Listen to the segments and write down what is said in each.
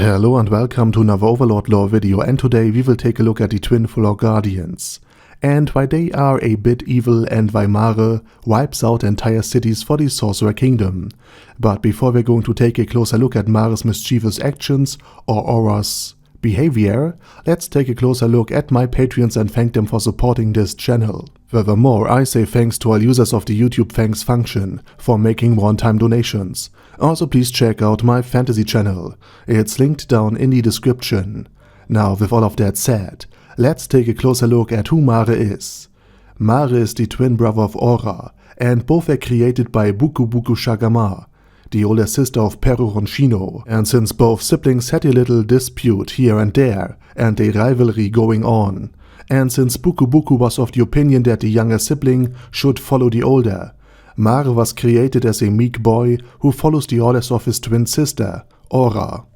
Hello and welcome to another Overlord lore video, and today we will take a look at the twin Floor Guardians and why they are a bit evil and why Mare wipes out entire cities for the Sorcerer Kingdom. But before we're going to take a closer look at Mare's mischievous actions or Aura's behavior, let's take a closer look at my Patreons and thank them for supporting this channel. Furthermore, I say thanks to all users of the YouTube thanks function for making one-time donations. Also please check out my fantasy channel, it's linked down in the description. Now with all of that said, let's take a closer look at who Mare is. Mare is the twin brother of Aura, and both were created by Buku Buku Shagama, the older sister of Peru Ronchino, and since both siblings had a little dispute here and there, and a rivalry going on, and since Buku Buku was of the opinion that the younger sibling should follow the older, Mare was created as a meek boy who follows the orders of his twin sister, Aura.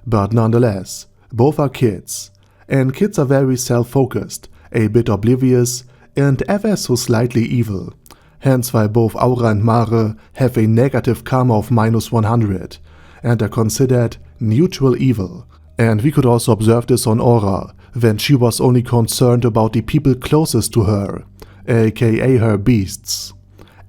But nonetheless, both are kids, and kids are very self-focused, a bit oblivious, and ever so slightly evil. Hence why both Aura and Mare have a negative karma of -100, and are considered neutral evil. And we could also observe this on Aura, when she was only concerned about the people closest to her, aka her beasts,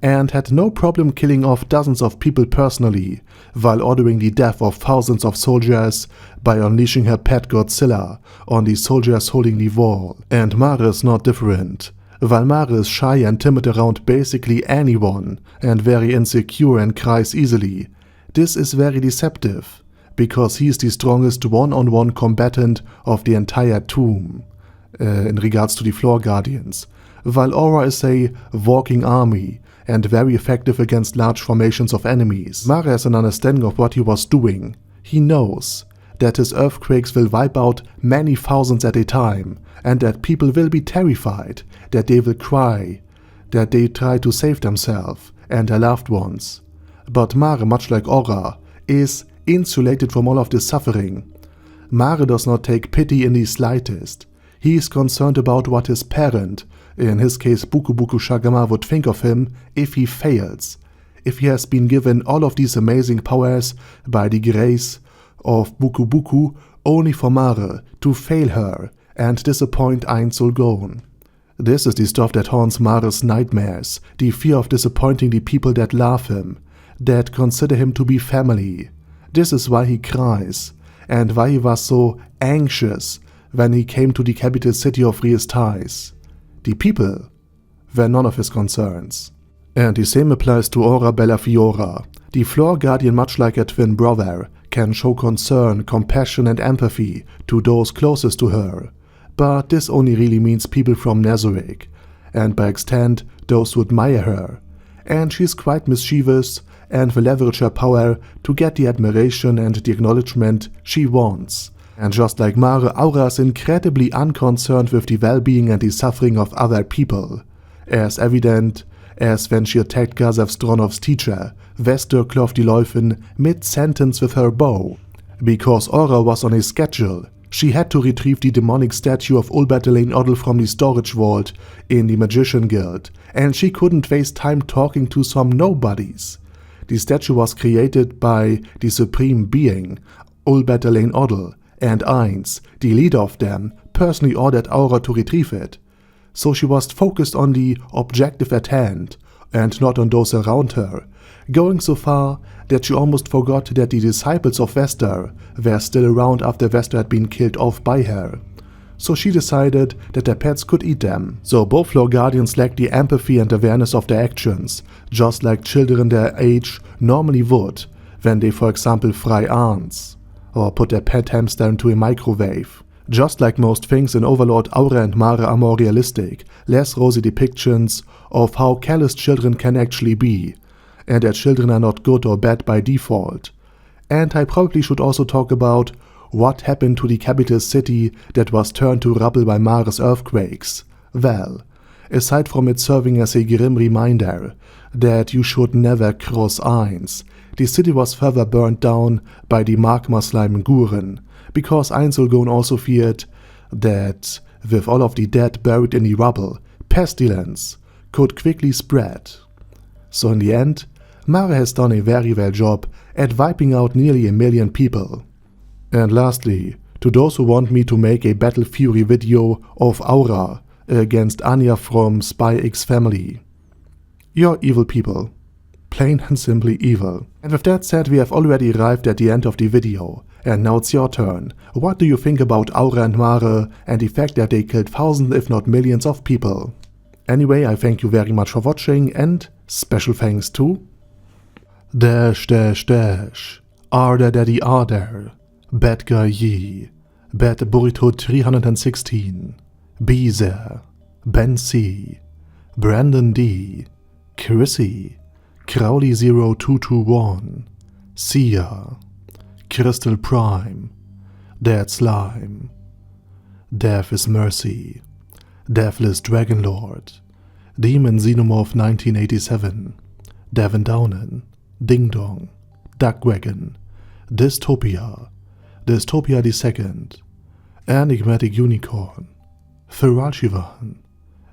and had no problem killing off dozens of people personally, while ordering the death of thousands of soldiers by unleashing her pet Godzilla on the soldiers holding the wall. And Mare is not different. While Mare is shy and timid around basically anyone, and very insecure and cries easily, this is very deceptive, because he is the strongest one-on-one combatant of the entire tomb, in regards to the Floor Guardians, while Aura is a walking army, and very effective against large formations of enemies. Mare has an understanding of what he was doing. He knows that his earthquakes will wipe out many thousands at a time, and that people will be terrified, that they will cry, that they try to save themselves and their loved ones. But Mare, much like Aura, is insulated from all of this suffering. Mare does not take pity in the slightest. He is concerned about what his parent, in his case Buku Buku Shagama, would think of him if he fails, if he has been given all of these amazing powers by the grace of Buku Buku only for Mare to fail her and disappoint Einzelgon. This is the stuff that haunts Mare's nightmares, the fear of disappointing the people that love him, that consider him to be family. This is why he cries, and why he was so anxious when he came to the capital city of Riestais. The people were none of his concerns. And the same applies to Aura Bellafiora. The Floor Guardian, much like a twin brother, can show concern, compassion and empathy to those closest to her. But this only really means people from Nazarick, and by extent those who admire her. And she's quite mischievous and will leverage her power to get the admiration and the acknowledgement she wants. And just like Mare, Aura is incredibly unconcerned with the well-being and the suffering of other people, as evident as when she attacked Gazev Stronov's teacher, Vesturklov the Läufen, mid-sentence with her bow. Because Aura was on a schedule, she had to retrieve the demonic statue of Ulbertelain Odl from the storage vault in the Magician Guild, and she couldn't waste time talking to some nobodies. The statue was created by the Supreme Being, Ulbertelain Odl, and Eins, the leader of them, personally ordered Aura to retrieve it. So she was focused on the objective at hand, and not on those around her, going so far that she almost forgot that the disciples of Vestur were still around after Vestur had been killed off by her. So she decided that their pets could eat them. So both Floor Guardians lack the empathy and awareness of their actions, just like children their age normally would, when they for example fry ants, or put their pet hamster into a microwave. Just like most things in Overlord, Aura and Mare are more realistic, less rosy depictions of how callous children can actually be, and that children are not good or bad by default. And I probably should also talk about what happened to the capital city that was turned to rubble by Mare's earthquakes. Well, aside from it serving as a grim reminder that you should never cross Eins, the city was further burned down by the magma slime Guren, because Einzelgon also feared that, with all of the dead buried in the rubble, pestilence could quickly spread. So in the end, Mare has done a very well job at wiping out nearly 1 million people. And lastly, to those who want me to make a Battle Fury video of Aura against Anya from Spy X Family. You're evil people. Plain and simply evil. And with that said, we have already arrived at the end of the video. And now it's your turn. What do you think about Aura and Mare and the fact that they killed thousands if not millions of people? Anyway, I thank you very much for watching, and special thanks to Arda Daddy Arder, Bad Guy Yee, Bad Burrito 316, Beezer, Ben C, Brandon D, Chrissy, Crowley 0221, Sia, Crystal Prime, Dead Slime, Death is Mercy, Deathless Dragonlord, Demon Xenomorph 1987, Devin Downen, Ding Dong, Duckwagon, Dystopia, Dystopia II, Enigmatic Unicorn, Thiralchivan,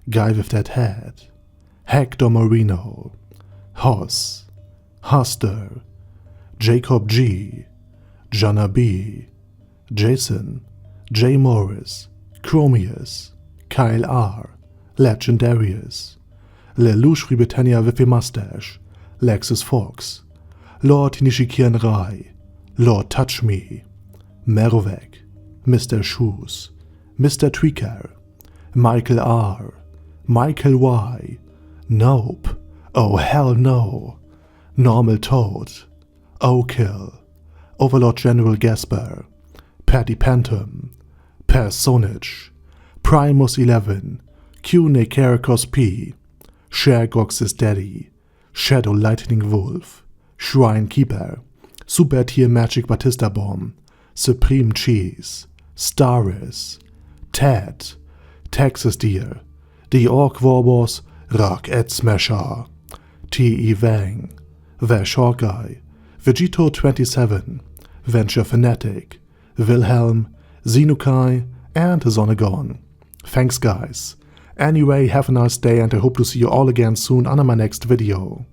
Guy with That Head, Hector Marino, Hoss, Huster, Jacob G, Jana B, Jason, J. Morris, Chromius, Kyle R, Legendarius, Lelouch Britannia with a Mustache, Lexus Fox, Lord Nishikian Rai, Lord Touch Me, Merovec, Mr. Shoes, Mr. Tweaker, Michael R, Michael Y, Nope, Oh Hell No, Normal Toad, O'Kill, Overlord General Gasper, Paddy Pantum, Personage, Primus 11, Q Nekarikos P, Shergox's Daddy, Shadow Lightning Wolf, Shrine Keeper, Super Tier Magic Batista Bomb, Supreme Cheese, Staris, Ted, Texas Deer, The Orc Warboss, Rock Ed Smasher, T.E. Wang, Vash Hawkeye, Vegito 27, Venture Fanatic, Wilhelm, Xenukai, and Zonagon. Thanks guys. Anyway, have a nice day and I hope to see you all again soon on my next video.